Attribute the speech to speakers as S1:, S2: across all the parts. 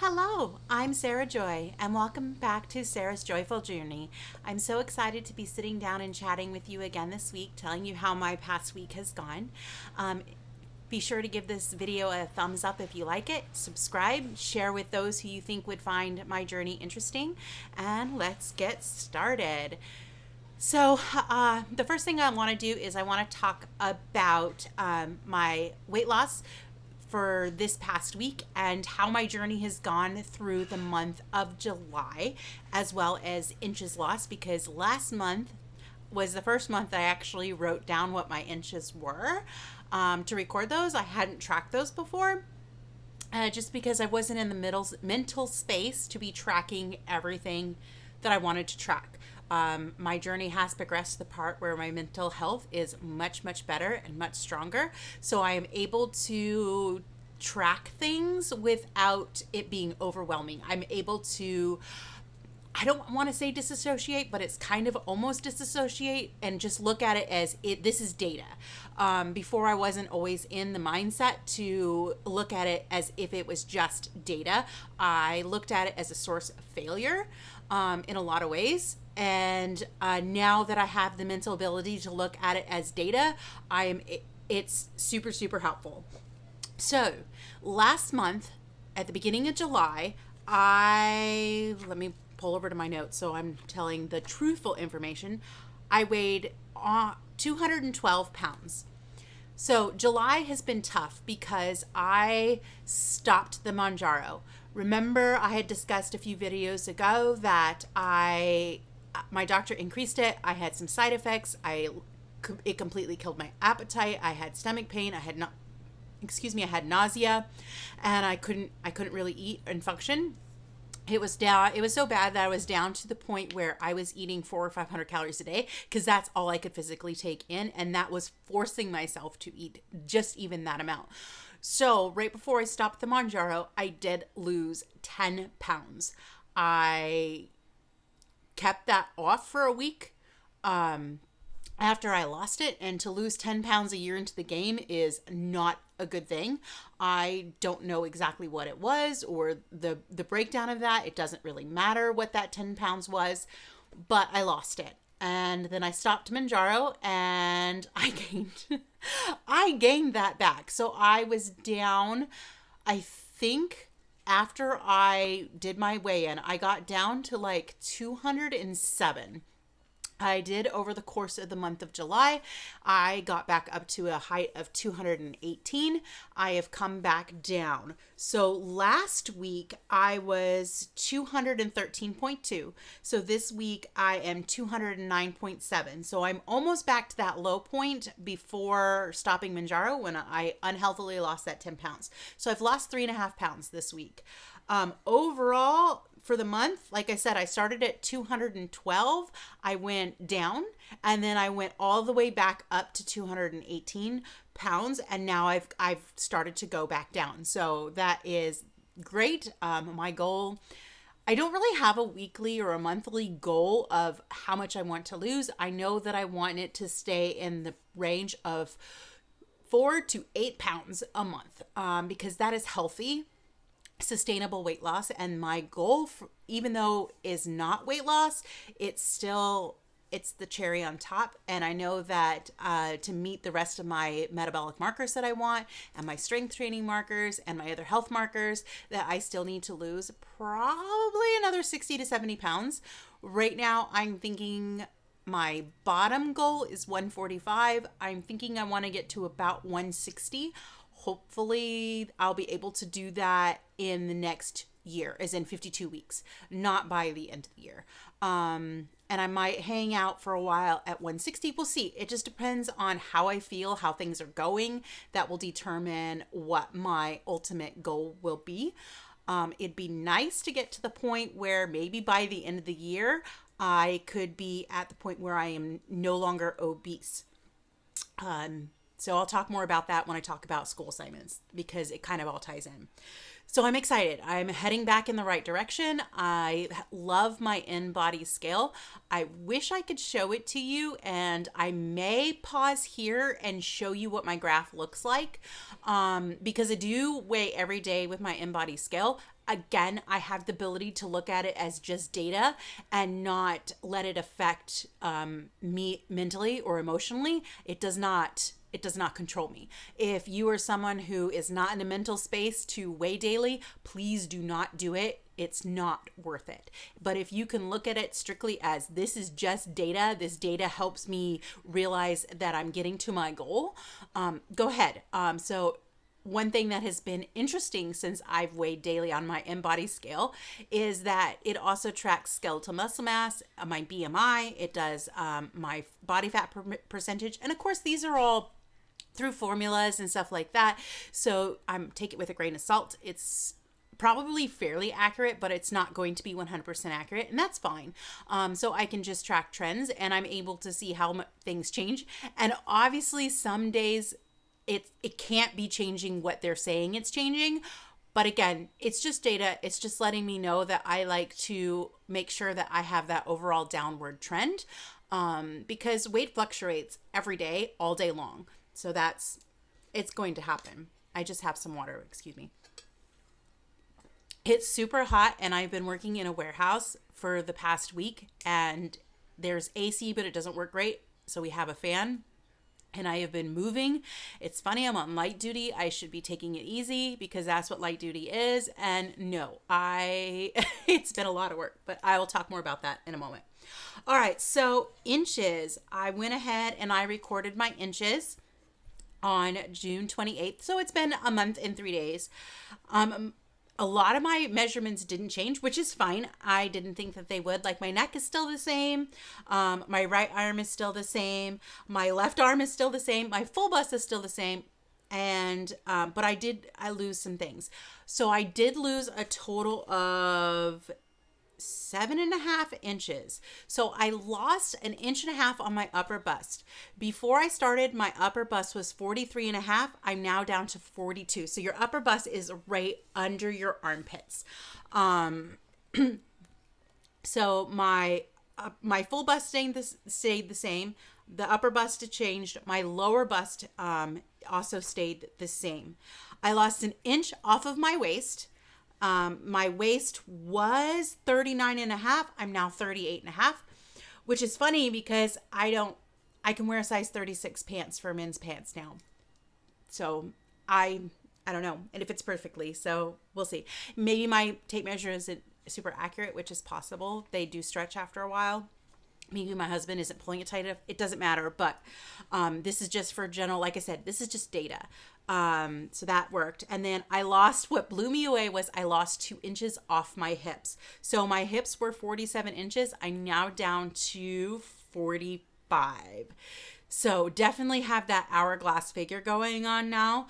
S1: Hello, I'm Sarah Joy, and welcome back to Sarah's Joyful Journey. I'm so excited to be sitting down and chatting with you again this week, telling you how my past week has gone. Um, be sure to give this video a thumbs up if you like it, subscribe, share with those who you think would find my journey interesting, and let's get started. The first thing I want to do is I want to talk about my weight loss for this past week and how my journey has gone through the month of July, as well as inches lost, because last month was the first month I actually wrote down what my inches were to record those. I hadn't tracked those before. Just because I wasn't in the mental space to be tracking everything that I wanted to track. My journey has progressed to the part where my mental health is much, much better and much stronger. So I am able to track things without it being overwhelming. I'm able to, I don't want to say disassociate, but it's kind of almost disassociate and just look at it as this is data. Before, I wasn't always in the mindset to look at it as if it was just data. I looked at it as a source of failure in a lot of ways. And now that I have the mental ability to look at it as data, it's super, super helpful. So last month, at the beginning of July, let me pull over to my notes so I'm telling the truthful information. I weighed 212 pounds. So July has been tough because I stopped the Manjaro. Remember, I had discussed a few videos ago that my doctor increased it. I had some side effects. It completely killed my appetite. I had stomach pain. I had nausea, and I couldn't really eat and function. It was so bad that I was down to the point where I was eating 400 or 500 calories a day because that's all I could physically take in. And that was forcing myself to eat just even that amount. So right before I stopped the Manjaro, I did lose 10 pounds. I kept that off for a week after I lost it, and to lose 10 pounds a year into the game is not a good thing. I don't know exactly what it was or the breakdown of that. It doesn't really matter what that 10 pounds was, but I lost it. And then I stopped Manjaro and I gained that back. So I was down, I think after I did my weigh-in, I got down to like 207. I did over the course of the month of July. I got back up to a height of 218. I have come back down. So last week I was 213.2. So this week I am 209.7. So I'm almost back to that low point before stopping Manjaro when I unhealthily lost that 10 pounds. So I've lost 3.5 pounds this week. Overall, for the month, like I said, I started at 212. I went down and then I went all the way back up to 218 pounds. And now I've started to go back down. So that is great. My goal, I don't really have a weekly or a monthly goal of how much I want to lose. I know that I want it to stay in the range of 4 to 8 pounds a month because that is healthy, sustainable weight loss. And my goal, even though is not weight loss, it's the cherry on top. And I know that to meet the rest of my metabolic markers that I want and my strength training markers and my other health markers, that I still need to lose probably another 60 to 70 pounds. Right now, I'm thinking my bottom goal is 145. I'm thinking I want to get to about 160. Hopefully I'll be able to do that in the next year, as in 52 weeks, not by the end of the year. And I might hang out for a while at 160. We'll see. It just depends on how I feel, how things are going. That will determine what my ultimate goal will be. It'd be nice to get to the point where maybe by the end of the year, I could be at the point where I am no longer obese. So I'll talk more about that when I talk about school assignments because it kind of all ties in. So I'm excited. I'm heading back in the right direction. I love my in-body scale. I wish I could show it to you, and I may pause here and show you what my graph looks like because I do weigh every day with my in-body scale. again, I have the ability to look at it as just data and not let it affect me mentally or emotionally. It does not control me. If you are someone who is not in a mental space to weigh daily, please do not do it. It's not worth it. But if you can look at it strictly as this is just data, this data helps me realize that I'm getting to my goal, go ahead. So one thing that has been interesting since I've weighed daily on my InBody scale is that it also tracks skeletal muscle mass, my BMI, it does my body fat percentage. And of course, these are all through formulas and stuff like that. So take it with a grain of salt. It's probably fairly accurate, but it's not going to be 100% accurate, and that's fine. So I can just track trends, and I'm able to see how things change. And obviously, some days it can't be changing what they're saying it's changing. But again, it's just data. It's just letting me know that I like to make sure that I have that overall downward trend, because weight fluctuates every day, all day long. So it's going to happen. I just have some water, excuse me. It's super hot, and I've been working in a warehouse for the past week, and there's AC, but it doesn't work great. So we have a fan, and I have been moving. It's funny, I'm on light duty. I should be taking it easy because that's what light duty is. And no, it's been a lot of work, but I will talk more about that in a moment. All right. So inches, I went ahead and I recorded my inches on June 28th. So it's been a month and 3 days. A lot of my measurements didn't change, which is fine. I didn't think that they would. Like, my neck is still the same. My right arm is still the same. My left arm is still the same. My full bust is still the same. And, but I lose some things. So I did lose a total of 7.5 inches. So I lost 1.5 inches on my upper bust. Before I started, my upper bust was 43.5. I'm now down to 42. So your upper bust is right under your armpits. So my full bust stayed the same. The upper bust changed. My lower bust also stayed the same. I lost 1 inch off of my waist. My waist was 39.5. I'm now 38.5, which is funny because I can wear a size 36 pants for men's pants now. So I don't know. And it fits perfectly. So we'll see. Maybe my tape measure isn't super accurate, which is possible. They do stretch after a while. Maybe my husband isn't pulling it tight enough. It doesn't matter. But this is just for general, like I said, this is just data. So that worked. And then what blew me away was I lost 2 inches off my hips. So my hips were 47 inches. I'm now down to 45. So definitely have that hourglass figure going on now,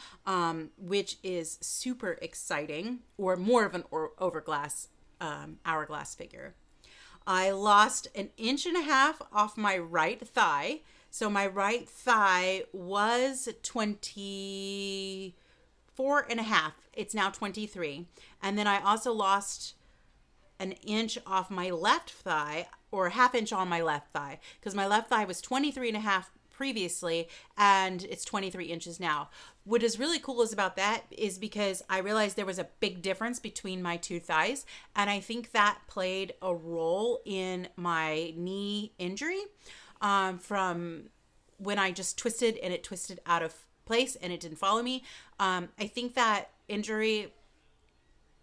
S1: which is super exciting, or more of an hourglass figure. I lost 1.5 inches off my right thigh. So my right thigh was 24.5. It's now 23. And then I also lost 1 inch off my left thigh, or 1/2 inch on my left thigh, because my left thigh was 23.5 previously, and it's 23 inches now. What is really cool about that is because I realized there was a big difference between my two thighs, and I think that played a role in my knee injury. From when I just twisted and it twisted out of place and it didn't follow me. I think that injury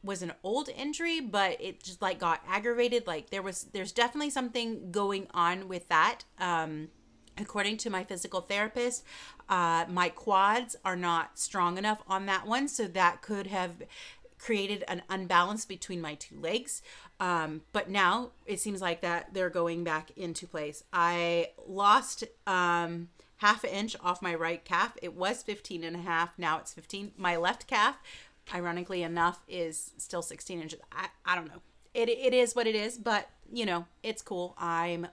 S1: was an old injury, but it just like got aggravated. Like there's definitely something going on with that. According to my physical therapist, my quads are not strong enough on that one. So that could have created an unbalance between my two legs. But now it seems like that they're going back into place. I lost 1/2 inch off my right calf. It was 15.5. Now it's 15. My left calf, ironically enough, is still 16 inches. I don't know. It is what it is, but it's cool. I'm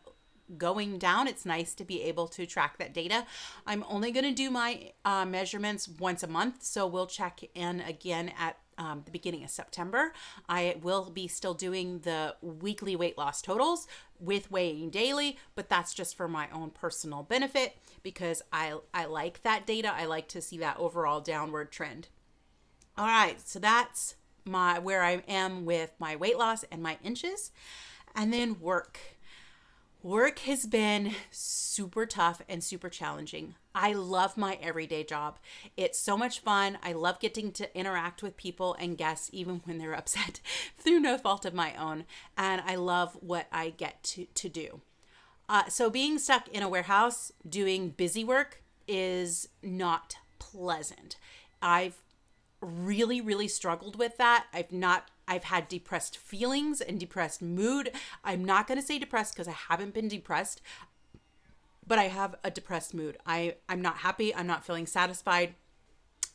S1: going down. It's nice to be able to track that data. I'm only going to do my measurements once a month. So we'll check in again at the beginning of September. I will be still doing the weekly weight loss totals with weighing daily, but that's just for my own personal benefit because I like that data. I like to see that overall downward trend. All right, so that's my where I am with my weight loss and my inches. And then work. Work has been super tough and super challenging. I love my everyday job. It's so much fun. I love getting to interact with people and guests, even when they're upset through no fault of my own. And I love what I get to do. So being stuck in a warehouse doing busy work is not pleasant. I've really, really struggled with that. I've had depressed feelings and depressed mood. I'm not going to say depressed because I haven't been depressed, but I have a depressed mood. I'm not happy. I'm not feeling satisfied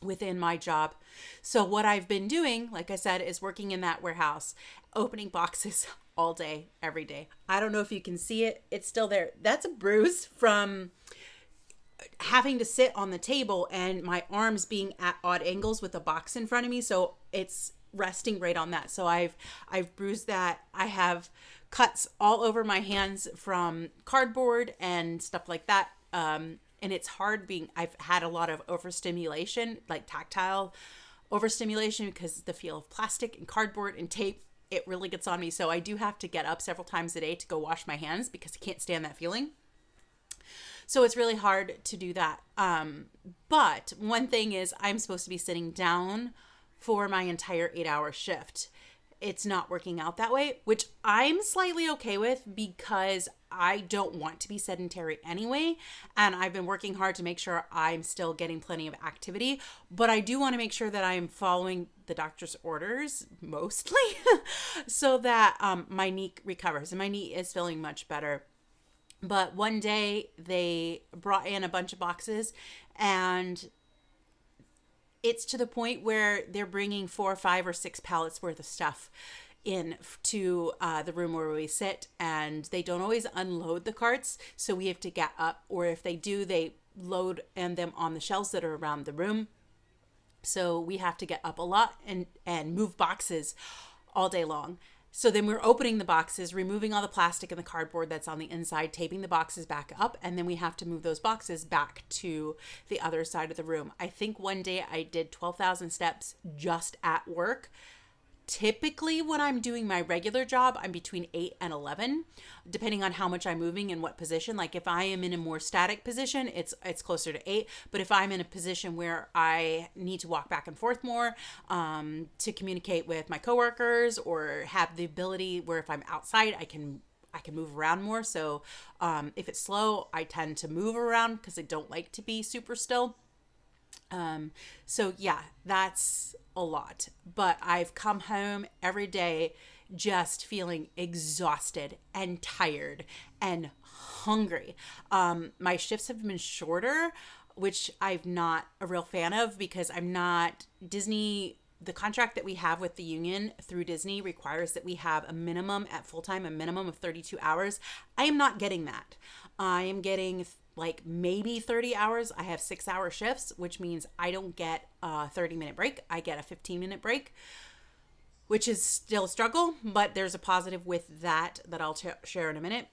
S1: within my job. So what I've been doing, like I said, is working in that warehouse, opening boxes all day, every day. I don't know if you can see it. It's still there. That's a bruise from having to sit on the table and my arms being at odd angles with a box in front of me. So it's resting right on that. So I've bruised that. I have cuts all over my hands from cardboard and stuff like that. And it's hard I've had a lot of overstimulation, like tactile overstimulation, because the feel of plastic and cardboard and tape, it really gets on me. So I do have to get up several times a day to go wash my hands because I can't stand that feeling. So it's really hard to do that. But one thing is I'm supposed to be sitting down for my entire 8-hour shift. It's not working out that way, which I'm slightly okay with because I don't want to be sedentary anyway. And I've been working hard to make sure I'm still getting plenty of activity, but I do want to make sure that I'm following the doctor's orders mostly so that my knee recovers, and my knee is feeling much better. But one day they brought in a bunch of boxes, and it's to the point where they're bringing 4 or 5 or 6 pallets worth of stuff in to the room where we sit, and they don't always unload the carts. So we have to get up, or if they do, they load them on the shelves that are around the room. So we have to get up a lot and move boxes all day long. So then we're opening the boxes, removing all the plastic and the cardboard that's on the inside, taping the boxes back up, and then we have to move those boxes back to the other side of the room. I think one day I did 12,000 steps just at work. Typically, when I'm doing my regular job, I'm between 8 and 11, depending on how much I'm moving and what position. Like if I am in a more static position, it's closer to 8. But if I'm in a position where I need to walk back and forth more to communicate with my coworkers, or have the ability where if I'm outside, I can move around more. So if it's slow, I tend to move around because I don't like to be super still. So yeah, that's a lot, but I've come home every day just feeling exhausted and tired and hungry. My shifts have been shorter, which I'm not a real fan of because I'm not Disney. The contract that we have with the union through Disney requires that we have a minimum at full-time, a minimum of 32 hours. I am not getting that. I am getting like maybe 30 hours. I have 6-hour shifts, which means I don't get a 30-minute break. I get a 15-minute break, which is still a struggle, but there's a positive with that I'll share in a minute.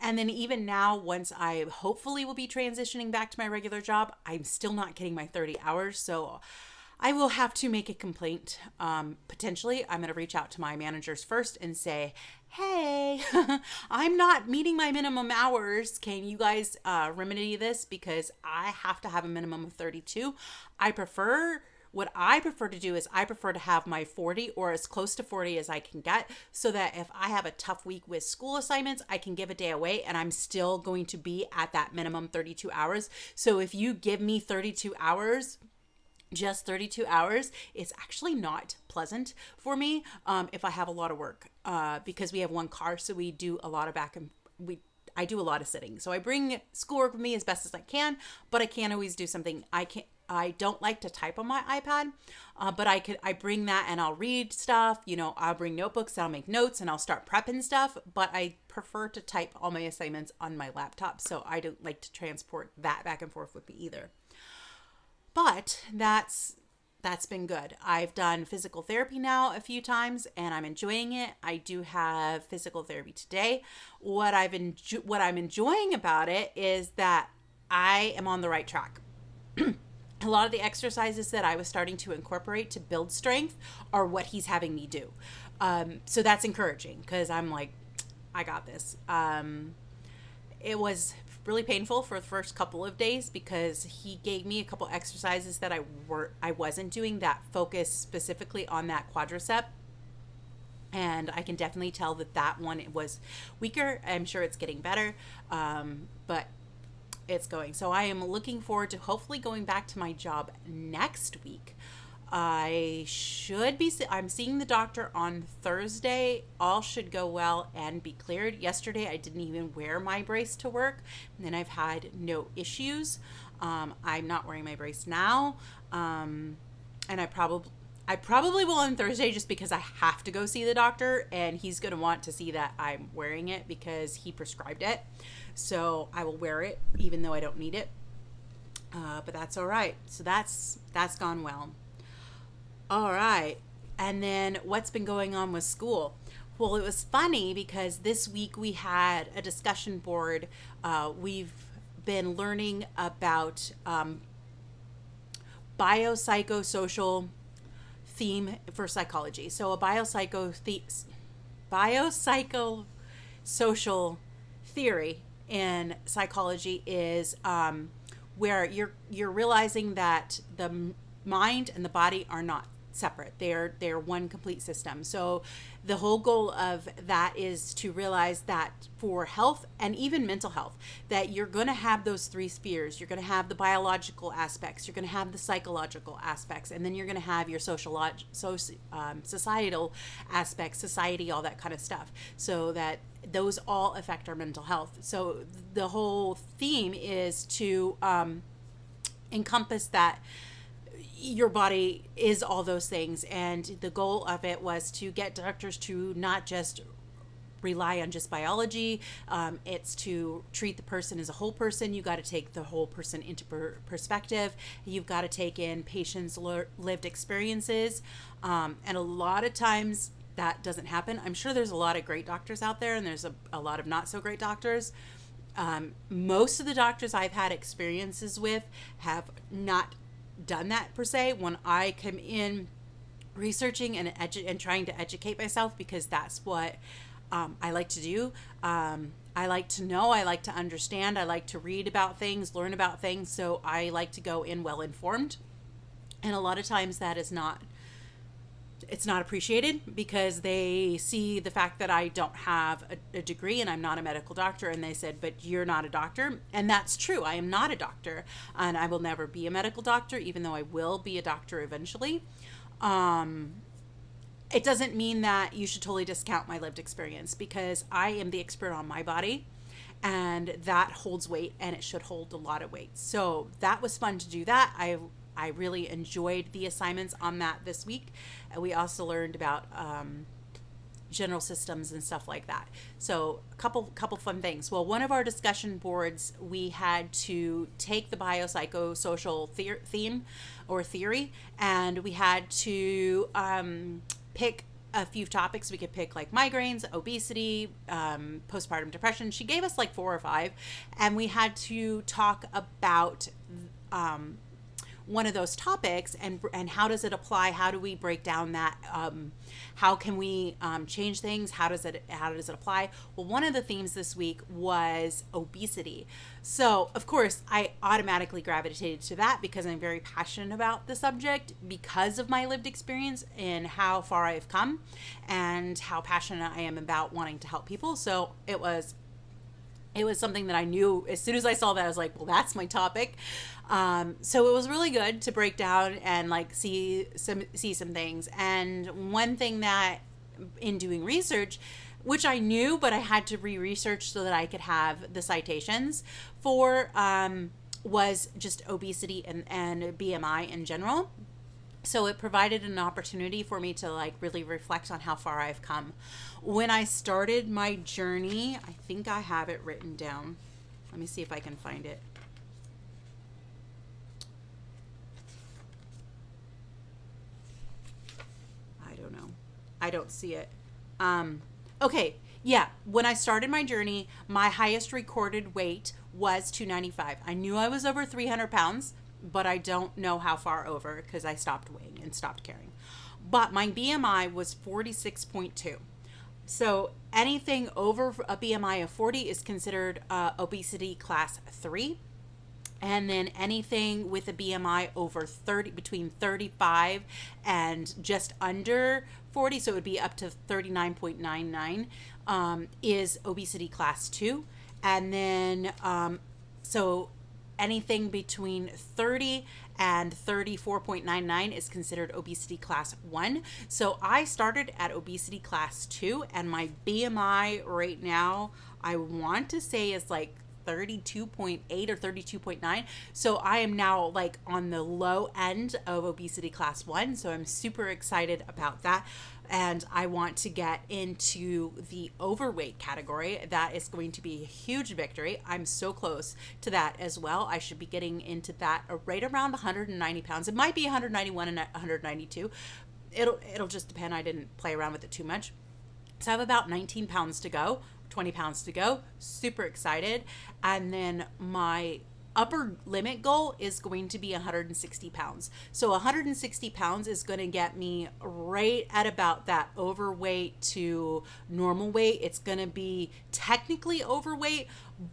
S1: And then even now, once I hopefully will be transitioning back to my regular job, I'm still not getting my 30 hours. So I will have to make a complaint. Potentially, I'm going to reach out to my managers first and say, hey, I'm not meeting my minimum hours. Can you guys remedy this? Because I have to have a minimum of 32. What I prefer to do is I prefer to have my 40 or as close to 40 as I can get, so that if I have a tough week with school assignments, I can give a day away and I'm still going to be at that minimum 32 hours. So if you give me 32 hours, just 32 hours, it's actually not pleasant for me if I have a lot of work because we have one car, so we do a lot of I do a lot of sitting. So I bring schoolwork with me as best as I can, but I can't always do something. I don't like to type on my iPad, but I bring that and I'll read stuff. I'll bring notebooks, I'll make notes, and I'll start prepping stuff, but I prefer to type all my assignments on my laptop, so I don't like to transport that back and forth with me either. But that's been good. I've done physical therapy now a few times and I'm enjoying it. I do have physical therapy today. What I'm enjoying about it is that I am on the right track. A lot of the exercises that I was starting to incorporate to build strength are what he's having me do. So that's encouraging because I'm like, I got this. It was really painful for the first couple of days because he gave me a couple exercises that I wasn't doing that focus specifically on that quadricep, and I can definitely tell that one was weaker. I'm sure it's getting better, but it's going. So I am looking forward to hopefully going back to my job next week. I'm seeing the doctor on Thursday. All should go well and be cleared. Yesterday, I didn't even wear my brace to work, and then I've had no issues. I'm not wearing my brace now, and I probably will on Thursday just because I have to go see the doctor, and he's going to want to see that I'm wearing it because he prescribed it. So I will wear it even though I don't need it. But that's all right. So that's gone well. All right. And then what's been going on with school? Well, it was funny because this week we had a discussion board. We've been learning about biopsychosocial theme for psychology. So a biopsychosocial theory in psychology is where you're realizing that the mind and the body are not separate. They're one complete system. So the whole goal of that is to realize that for health and even mental health, that you're going to have those three spheres. You're going to have the biological aspects, you're going to have the psychological aspects, and then you're going to have your societal aspects, society, all that kind of stuff. So that those all affect our mental health. So the whole theme is to encompass that your body is all those things, and the goal of it was to get doctors to not just rely on just biology. It's to treat the person as a whole person. You got to take the whole person into perspective. You've got to take in patients' lived experiences, and a lot of times that doesn't happen. I'm sure there's a lot of great doctors out there, and there's a lot of not so great doctors. Most of the doctors I've had experiences with have not done that per se. When I come in researching and trying to educate myself, because that's what I like to do. I like to know, I like to understand, I like to read about things, learn about things. So I like to go in well informed, and a lot of times that is not appreciated because they see the fact that I don't have a degree and I'm not a medical doctor, and they said, but you're not a doctor. And that's true. I am not a doctor, and I will never be a medical doctor, even though I will be a doctor eventually. It doesn't mean that you should totally discount my lived experience, because I am the expert on my body, and that holds weight, and it should hold a lot of weight. So that was fun to do that. I really enjoyed the assignments on that this week. We also learned about general systems and stuff like that. So a couple fun things. Well, one of our discussion boards, we had to take the biopsychosocial theme or theory, and we had to pick a few topics. We could pick like migraines, obesity, postpartum depression. She gave us like 4 or 5, and we had to talk about one of those topics, and how does it apply? How do we break down that? How can we change things? How does it apply? Well, one of the themes this week was obesity. So of course I automatically gravitated to that because I'm very passionate about the subject, because of my lived experience and how far I've come and how passionate I am about wanting to help people. So it was something that I knew as soon as I saw that. I was like, well, that's my topic. So it was really good to break down and like see some things. And one thing that in doing research, which I knew, but I had to re-research so that I could have the citations for, was just obesity and BMI in general. So it provided an opportunity for me to like really reflect on how far I've come. When I started my journey, I think I have it written down. Let me see if I can find it. I don't know. I don't see it. Okay. Yeah. When I started my journey, my highest recorded weight was 295. I knew I was over 300 pounds. but I don't know how far over because I stopped weighing and stopped caring. But my BMI was 46.2. So anything over a BMI of 40 is considered obesity class 3. And then anything with a BMI over 30, between 35 and just under 40, so it would be up to 39.99, is obesity class 2. And then, so anything between 30 and 34.99 is considered obesity class 1. So I started at obesity class 2, and my BMI right now, I want to say is like 32.8 or 32.9. So I am now like on the low end of obesity class 1. So I'm super excited about that. And I want to get into the overweight category. That is going to be a huge victory. I'm so close to that as well. I should be getting into that right around 190 pounds. It might be 191 and 192. It'll just depend. I didn't play around with it too much. So I have about 19 pounds to go, 20 pounds to go. Super excited. And then my upper limit goal is going to be 160 pounds. So 160 pounds is going to get me right at about that overweight to normal weight. It's going to be technically overweight,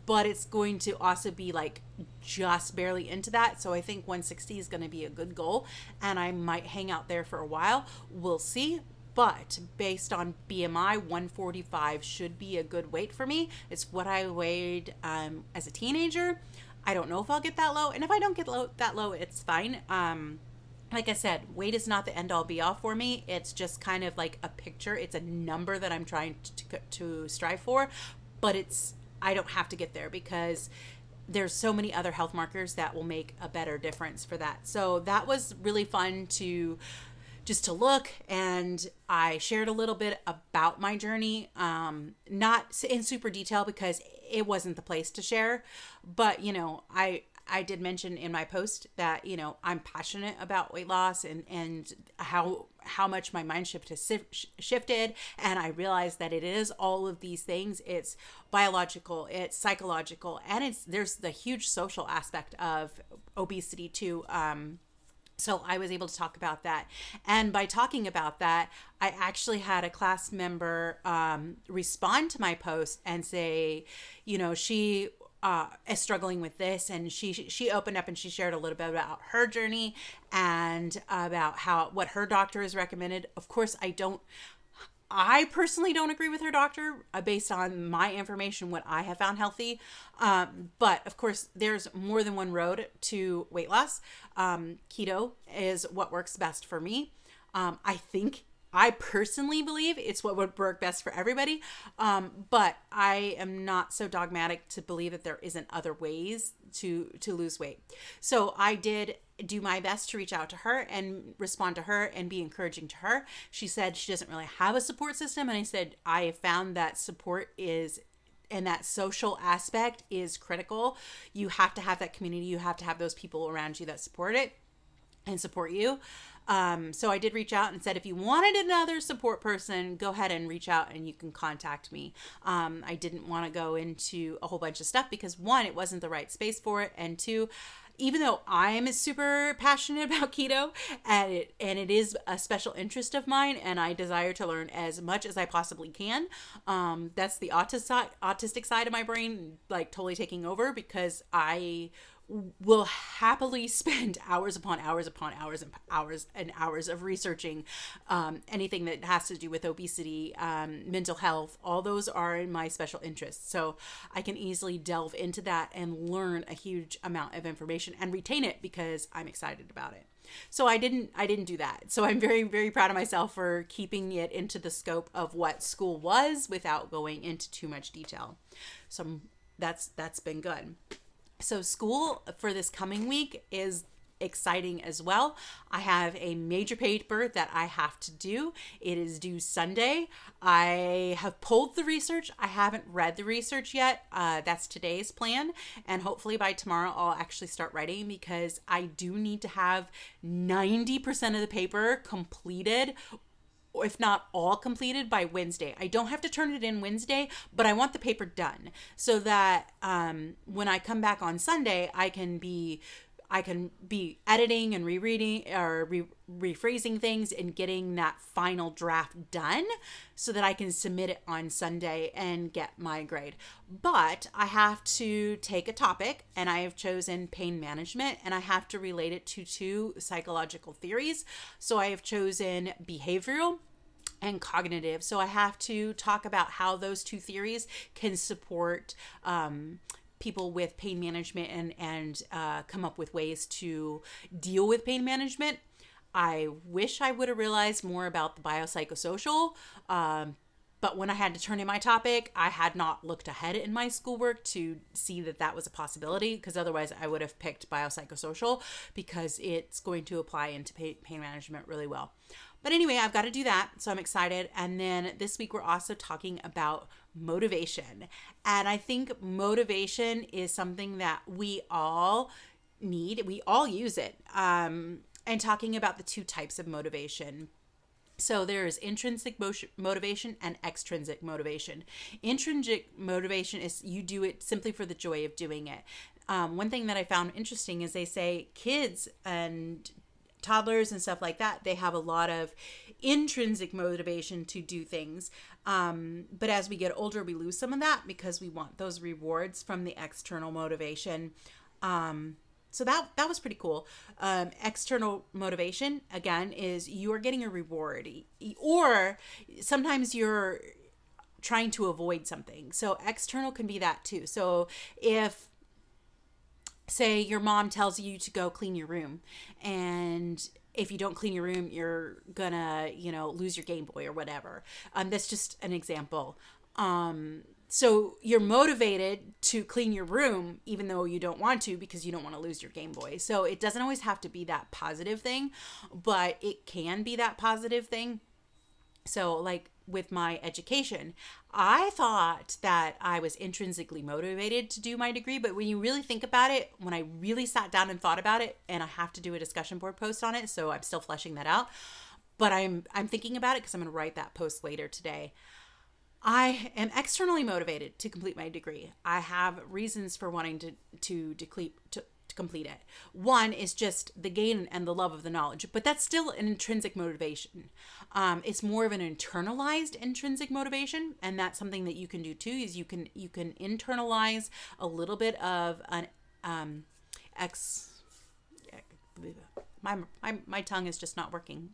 S1: but it's going to also be like just barely into that. So I think 160 is going to be a good goal, and I might hang out there for a while. We'll see. But based on BMI, 145 should be a good weight for me. It's what I weighed as a teenager. I don't know if I'll get that low. And if I don't get that low, it's fine. Like I said, weight is not the end all be all for me. It's just kind of like a picture. It's a number that I'm trying to strive for. But I don't have to get there because there's so many other health markers that will make a better difference for that. So that was really fun to look, and I shared a little bit about my journey, not in super detail because it wasn't the place to share, but I did mention in my post that I'm passionate about weight loss and how much my mind shift has shifted, and I realized that it is all of these things. It's biological, it's psychological, and there's the huge social aspect of obesity too. So I was able to talk about that. And by talking about that, I actually had a class member respond to my post and say, she is struggling with this. And she opened up and she shared a little bit about her journey and about what her doctor has recommended. Of course, I personally don't agree with her doctor based on my information, what I have found healthy. But of course, there's more than one road to weight loss. Keto is what works best for me. I personally believe it's what would work best for everybody. But I am not so dogmatic to believe that there isn't other ways to lose weight. So I did do my best to reach out to her and respond to her and be encouraging to her. She said she doesn't really have a support system. And I said, I found that support and that social aspect is critical. You have to have that community. You have to have those people around you that support it and support you. So I did reach out and said, if you wanted another support person, go ahead and reach out and you can contact me. I didn't want to go into a whole bunch of stuff because 1, it wasn't the right space for it. And 2, even though I'm super passionate about keto and it is a special interest of mine and I desire to learn as much as I possibly can, that's the autistic side of my brain, like totally taking over, because I will happily spend hours upon hours upon hours and hours and hours of researching anything that has to do with obesity, mental health. All those are in my special interests. So I can easily delve into that and learn a huge amount of information and retain it because I'm excited about it. So I didn't do that. So I'm very, very proud of myself for keeping it into the scope of what school was without going into too much detail. So that's been good. So school for this coming week is exciting as well. I have a major paper that I have to do. It is due Sunday. I have pulled the research. I haven't read the research yet. That's today's plan. And hopefully by tomorrow, I'll actually start writing because I do need to have 90% of the paper completed, if not all completed, by Wednesday. I don't have to turn it in Wednesday, but I want the paper done so that when I come back on Sunday, I can be I can be editing and rereading or rephrasing things and getting that final draft done so that I can submit it on Sunday and get my grade. But I have to take a topic, and I have chosen pain management, and I have to relate it to two psychological theories. So I have chosen behavioral and cognitive. So I have to talk about how those two theories can support people with pain management and come up with ways to deal with pain management. I wish I would have realized more about the biopsychosocial. But when I had to turn in my topic, I had not looked ahead in my schoolwork to see that that was a possibility, because otherwise I would have picked biopsychosocial because it's going to apply into pain management really well. But anyway, I've got to do that, so I'm excited. And then this week we're also talking about motivation. And I think motivation is something that we all need. We all use it. And talking about the two types of motivation. So there is intrinsic motivation and extrinsic motivation. Intrinsic motivation is you do it simply for the joy of doing it. One thing that I found interesting is they say kids and toddlers and stuff like that, they have a lot of intrinsic motivation to do things. But as we get older, we lose some of that because we want those rewards from the external motivation. So that was pretty cool. External motivation, again, is you are getting a reward, or sometimes you're trying to avoid something. So external can be that too. So if, say, your mom tells you to go clean your room, and if you don't clean your room, you're gonna, lose your Game Boy or whatever. That's just an example. So you're motivated to clean your room even though you don't want to, because you don't want to lose your Game Boy. So it doesn't always have to be that positive thing, but it can be that positive thing. So like with my education, I thought that I was intrinsically motivated to do my degree, but when you really think about it, when I really sat down and thought about it, and I have to do a discussion board post on it, so I'm still fleshing that out, but I'm thinking about it because I'm going to write that post later today. I am externally motivated to complete my degree. I have reasons for wanting to complete it. One is just the gain and the love of the knowledge, but that's still an intrinsic motivation. It's more of an internalized intrinsic motivation, and that's something that you can do too. Is you can internalize a little bit of an my tongue is just not working.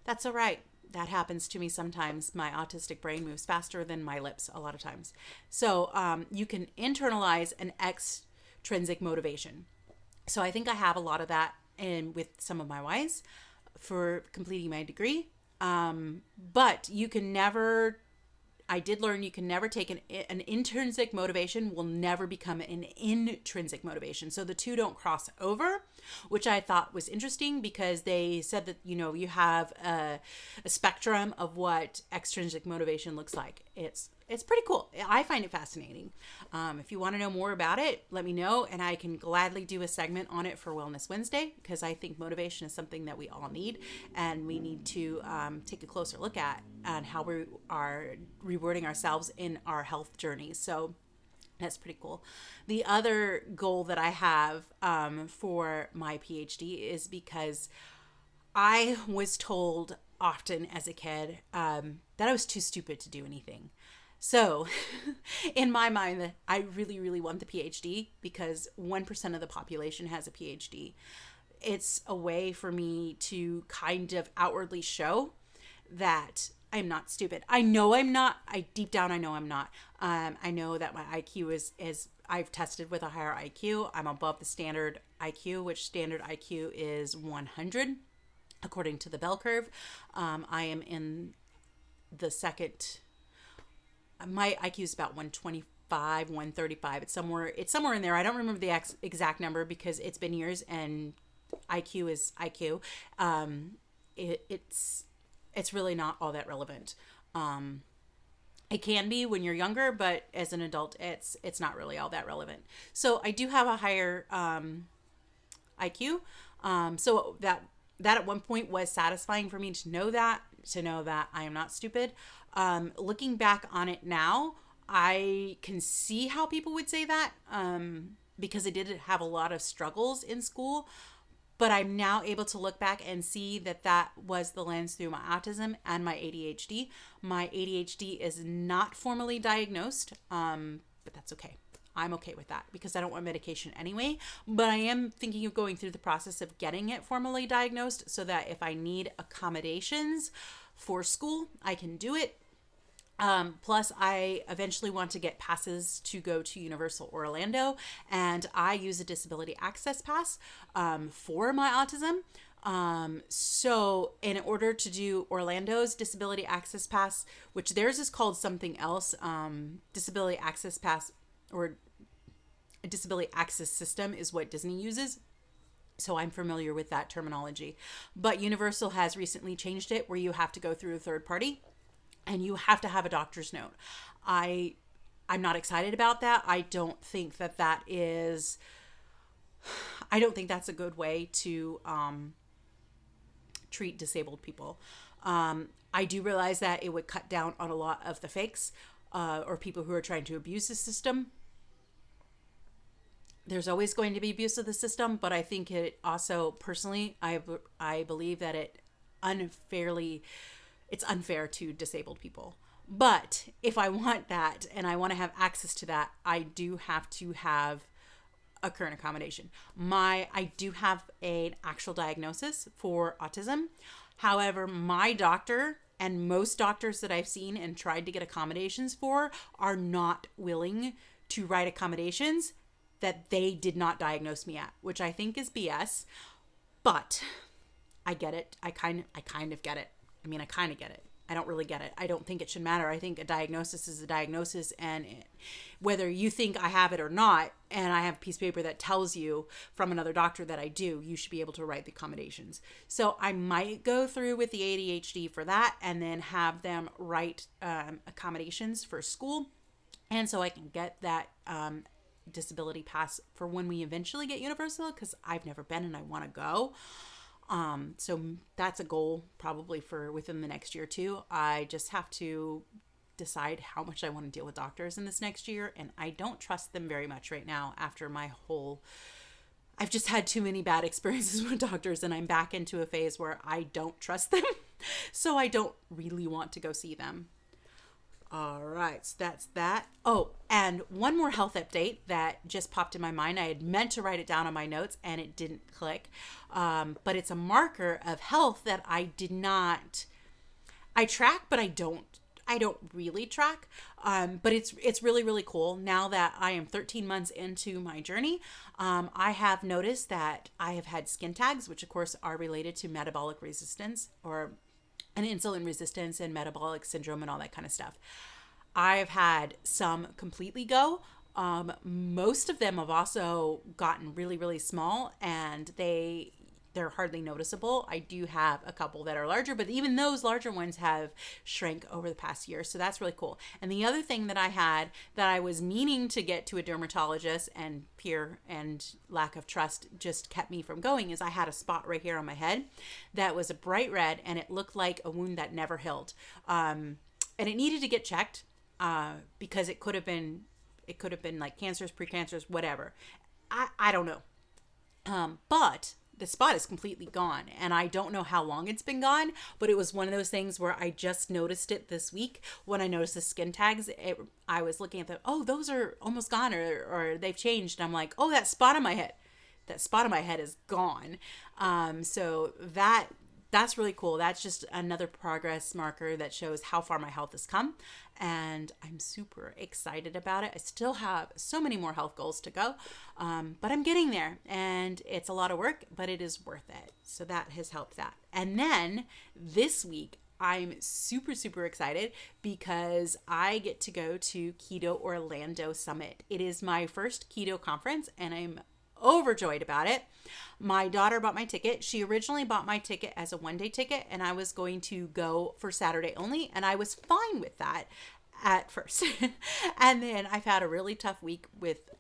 S1: That's all right. That happens to me sometimes. My autistic brain moves faster than my lips a lot of times. So you can internalize an extrinsic motivation. So I think I have a lot of that with some of my whys for completing my degree. But you can never, I did learn you can never take an intrinsic motivation will never become an intrinsic motivation. So the two don't cross over, which I thought was interesting because they said that, you have a spectrum of what extrinsic motivation looks like. It's pretty cool. I find it fascinating. If you want to know more about it, let me know, and I can gladly do a segment on it for Wellness Wednesday, because I think motivation is something that we all need, and we need to take a closer look at and how we are rewarding ourselves in our health journey. So that's pretty cool. The other goal that I have for my PhD is because I was told often as a kid that I was too stupid to do anything. So in my mind, I really, really want the PhD because 1% of the population has a PhD. It's a way for me to kind of outwardly show that I'm not stupid. I know I'm not. Deep down, I know I'm not. I know that my IQ is I've tested with a higher IQ. I'm above the standard IQ, which standard IQ is 100, according to the bell curve. I am in the second. My IQ is about 125, 135. It's somewhere in there. I don't remember the exact number because it's been years, and IQ is IQ. It's really not all that relevant. It can be when you're younger, but as an adult, it's not really all that relevant. So I do have a higher IQ. So that at one point was satisfying for me to know that I am not stupid. Looking back on it now, I can see how people would say that. because I did have a lot of struggles in school. But I'm now able to look back and see that that was the lens through my autism and my ADHD. My ADHD is not formally diagnosed, but that's okay. I'm okay with that because I don't want medication anyway. But I am thinking of going through the process of getting it formally diagnosed so that if I need accommodations for school, I can do it. Plus, I eventually want to get passes to go to Universal Orlando, and I use a disability access pass for my autism. So in order to do Orlando's disability access pass, which theirs is called something else, disability access pass or a disability access system is what Disney uses. So I'm familiar with that terminology. But Universal has recently changed it where you have to go through a third party and you have to have a doctor's note. I'm not excited about that. I don't think that's a good way to treat disabled people. I do realize that it would cut down on a lot of the fakes or people who are trying to abuse the system. There's always going to be abuse of the system, but I think it also, personally, I believe that it's unfair to disabled people. But if I want that and I want to have access to that, I do have to have a current accommodation. I do have an actual diagnosis for autism. However, my doctor and most doctors that I've seen and tried to get accommodations for are not willing to write accommodations that they did not diagnose me at, which I think is BS. But I get it. I kind of get it. I kind of get it. I don't really get it. I don't think it should matter. I think a diagnosis is a diagnosis, and whether you think I have it or not, and I have a piece of paper that tells you from another doctor that I do, you should be able to write the accommodations. So I might go through with the ADHD for that and then have them write accommodations for school. And so I can get that disability pass for when we eventually get Universal, because I've never been and I want to go. So that's a goal probably for within the next year too. I just have to decide how much I want to deal with doctors in this next year, and I don't trust them very much right now after I've just had too many bad experiences with doctors, and I'm back into a phase where I don't trust them. So I don't really want to go see them. All right, so that's that. Oh, and one more health update that just popped in my mind. I had meant to write it down on my notes and it didn't click. But it's a marker of health that I track, but I don't really track. But it's really, really cool. Now that I am 13 months into my journey, I have noticed that I have had skin tags, which of course are related to metabolic resistance and insulin resistance and metabolic syndrome and all that kind of stuff. I've had some completely go. Most of them have also gotten really, really small, and they're hardly noticeable. I do have a couple that are larger, but even those larger ones have shrank over the past year. So that's really cool. And the other thing that I had that I was meaning to get to a dermatologist, and fear and lack of trust just kept me from going, is I had a spot right here on my head that was a bright red, and it looked like a wound that never healed. And it needed to get checked because it could have been like cancers, precancers, whatever. I don't know. But the spot is completely gone, and I don't know how long it's been gone, but it was one of those things where I just noticed it this week when I noticed the skin tags. I was looking at them, those are almost gone, or they've changed. And I'm like, that spot on my head is gone. So that's really cool. That's just another progress marker that shows how far my health has come. And I'm super excited about it. I still have so many more health goals to go, but I'm getting there, and it's a lot of work, but it is worth it. So that has helped that. And then this week, I'm super, super excited because I get to go to Keto Orlando Summit. It is my first keto conference, and I'm overjoyed about it. My daughter bought my ticket. She originally bought my ticket as a one-day ticket, and I was going to go for Saturday only, and I was fine with that at first. And then I've had a really tough week with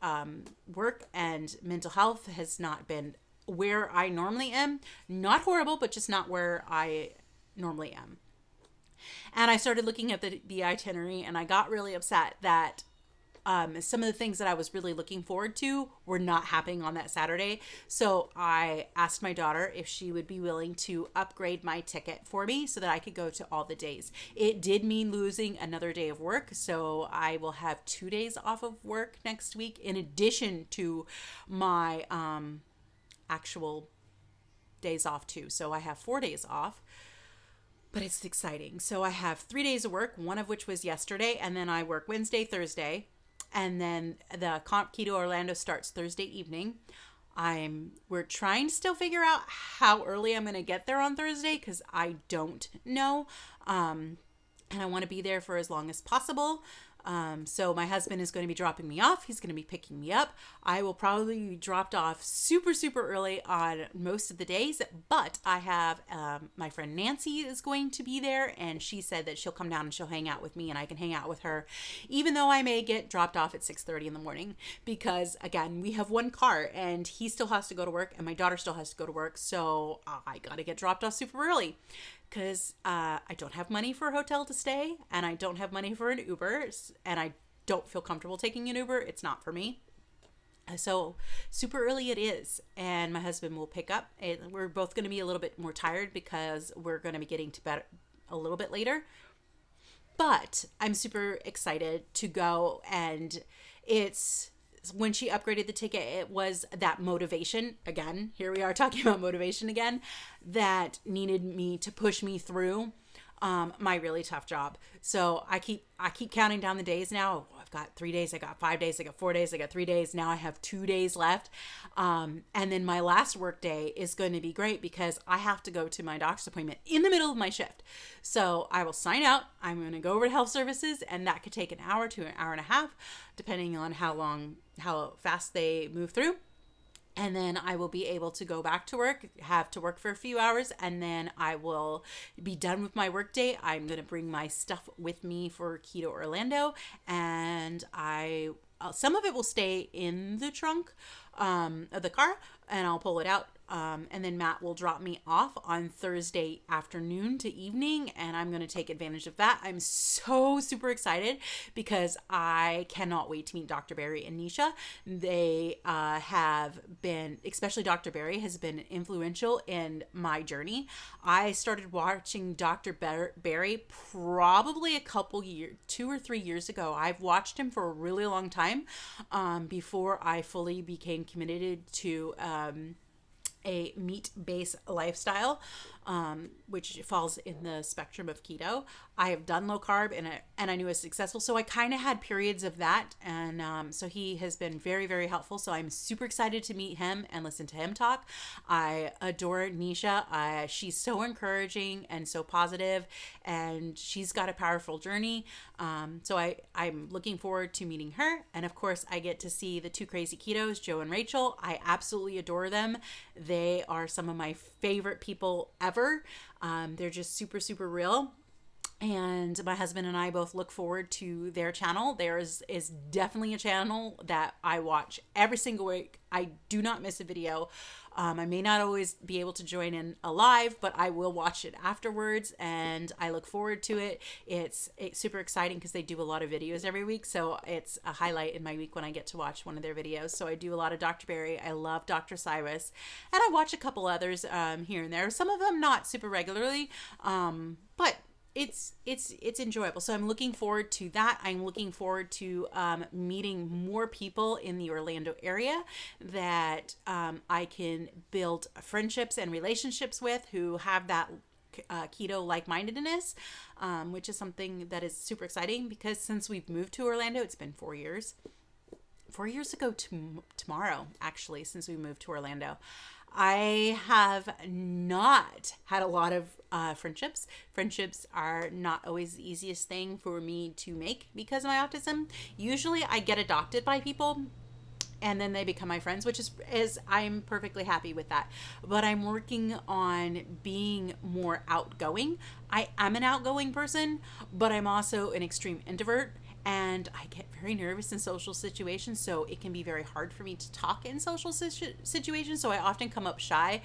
S1: work, and mental health has not been where I normally am. Not horrible, but just not where I normally am. And I started looking at the itinerary, and I got really upset that some of the things that I was really looking forward to were not happening on that Saturday. So I asked my daughter if she would be willing to upgrade my ticket for me so that I could go to all the days. It did mean losing another day of work. So I will have 2 days off of work next week in addition to my actual days off too. So I have 4 days off. But it's exciting. So I have 3 days of work, one of which was yesterday, and then I work Wednesday, Thursday, and then the Keto Orlando starts Thursday evening. We're trying to still figure out how early I'm going to get there on Thursday because I don't know, and I want to be there for as long as possible. So my husband is going to be dropping me off. He's going to be picking me up. I will probably be dropped off super, super early on most of the days, but I have, my friend Nancy is going to be there, and she said that she'll come down and she'll hang out with me and I can hang out with her, even though I may get dropped off at 6:30 in the morning because again, we have one car and he still has to go to work and my daughter still has to go to work. So I got to get dropped off super early. Because I don't have money for a hotel to stay, and I don't have money for an Uber, and I don't feel comfortable taking an Uber. It's not for me. So super early it is, and my husband will pick up. We're both going to be a little bit more tired because we're going to be getting to bed a little bit later. But I'm super excited to go, and it's... When she upgraded the ticket, it was that motivation, again, here we are talking about motivation again, that needed me to push me through my really tough job. So I keep counting down the days now. I've got 3 days, I got 5 days, I got 4 days, I got 3 days. Now I have 2 days left. And then my last work day is going to be great because I have to go to my doctor's appointment in the middle of my shift. So I will sign out. I'm going to go over to health services, and that could take an hour to an hour and a half, depending on how fast they move through. And then I will be able to go back to work, have to work for a few hours, and then I will be done with my work day. I'm going to bring my stuff with me for Keto Orlando, and some of it will stay in the trunk of the car, and I'll pull it out. And then Matt will drop me off on Thursday afternoon to evening, and I'm going to take advantage of that. I'm so super excited because I cannot wait to meet Dr. Barry and Nisha. They have been, especially Dr. Barry, has been influential in my journey. I started watching Dr. Barry probably a couple years, 2 or 3 years ago. I've watched him for a really long time before I fully became committed to a meat-based lifestyle, which falls in the spectrum of keto. I have done low carb and I knew it was successful. So I kind of had periods of that. And so he has been very, very helpful. So I'm super excited to meet him and listen to him talk. I adore Nisha. She's so encouraging and so positive, and she's got a powerful journey. So I'm looking forward to meeting her. And of course, I get to see the two crazy ketos, Joe and Rachel. I absolutely adore them. They are some of my favorite people ever. They're just super, super real. And my husband and I both look forward to their channel. Theirs is definitely a channel that I watch every single week. I do not miss a video. I may not always be able to join in live, but I will watch it afterwards, and I look forward to it. It's super exciting because they do a lot of videos every week, so it's a highlight in my week when I get to watch one of their videos. So I do a lot of Dr. Barry. I love Dr. Cyrus, and I watch a couple others here and there. Some of them not super regularly, but it's enjoyable. So I'm looking forward to that. I'm looking forward to meeting more people in the Orlando area that I can build friendships and relationships with who have that keto like-mindedness, which is something that is super exciting because since we've moved to Orlando, it's been 4 years. 4 years ago tomorrow, actually, since we moved to Orlando. I have not had a lot of friendships. Friendships are not always the easiest thing for me to make because of my autism. Usually I get adopted by people and then they become my friends, which is I'm perfectly happy with that. But I'm working on being more outgoing. I am an outgoing person, but I'm also an extreme introvert. And I get very nervous in social situations, so it can be very hard for me to talk in social situations. So I often come up shy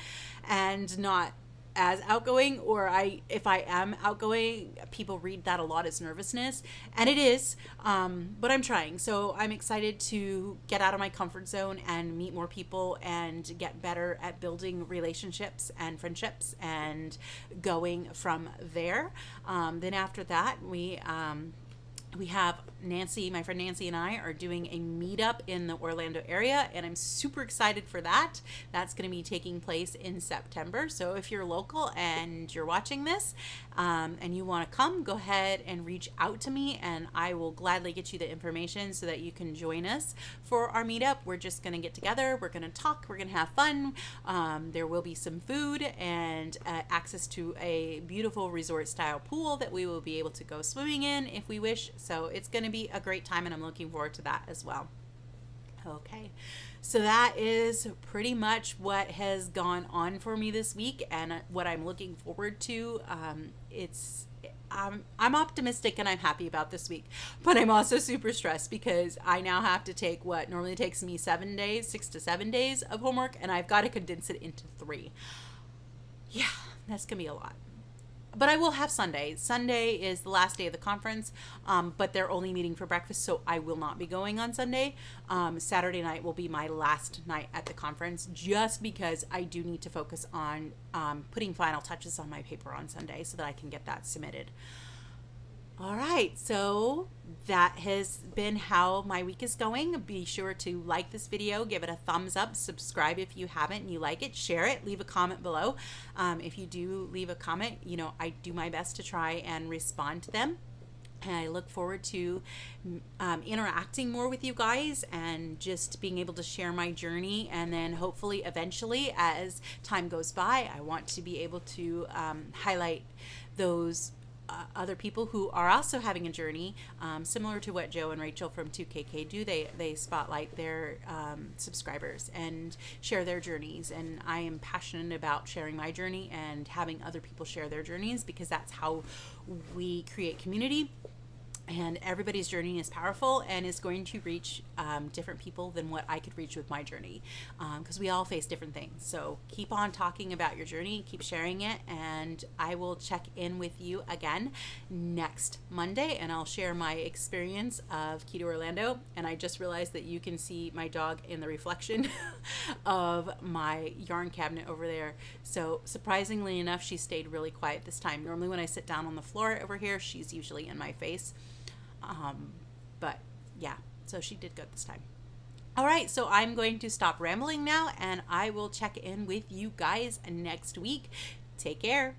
S1: and not as outgoing, or if I am outgoing, people read that a lot as nervousness, and it is, but I'm trying. So I'm excited to get out of my comfort zone and meet more people and get better at building relationships and friendships and going from there. Then after that, we have Nancy, my friend Nancy, and I are doing a meetup in the Orlando area, and I'm super excited for that. That's going to be taking place in September. So if you're local and you're watching this, and you want to come, go ahead and reach out to me, and I will gladly get you the information so that you can join us for our meetup. We're just going to get together. We're going to talk. We're going to have fun. There will be some food and access to a beautiful resort-style pool that we will be able to go swimming in if we wish. So it's going to be a great time, and I'm looking forward to that as well. Okay, so that is pretty much what has gone on for me this week and what I'm looking forward to. I'm optimistic and I'm happy about this week, but I'm also super stressed because I now have to take what normally takes me 7 days, 6 to 7 days of homework, and I've got to condense it into 3. Yeah, that's gonna be a lot. But I will have Sunday. Sunday is the last day of the conference, but they're only meeting for breakfast, so I will not be going on Sunday. Saturday night will be my last night at the conference, just because I do need to focus on putting final touches on my paper on Sunday so that I can get that submitted. All right, so that has been how my week is going. Be sure to like this video, give it a thumbs up, subscribe if you haven't and you like it, share it, leave a comment below. If you do leave a comment, I do my best to try and respond to them. And I look forward to interacting more with you guys and just being able to share my journey. And then hopefully eventually, as time goes by, I want to be able to highlight those other people who are also having a journey similar to what Joe and Rachel from 2KK do. They spotlight their subscribers and share their journeys, and I am passionate about sharing my journey and having other people share their journeys, because that's how we create community. And everybody's journey is powerful and is going to reach different people than what I could reach with my journey, because we all face different things. So keep on talking about your journey, keep sharing it, and I will check in with you again next Monday, and I'll share my experience of Keto Orlando. And I just realized that you can see my dog in the reflection of my yarn cabinet over there. So surprisingly enough, she stayed really quiet this time. Normally when I sit down on the floor over here, she's usually in my face. But yeah, so she did good this time. All right, so I'm going to stop rambling now, and I will check in with you guys next week. Take care.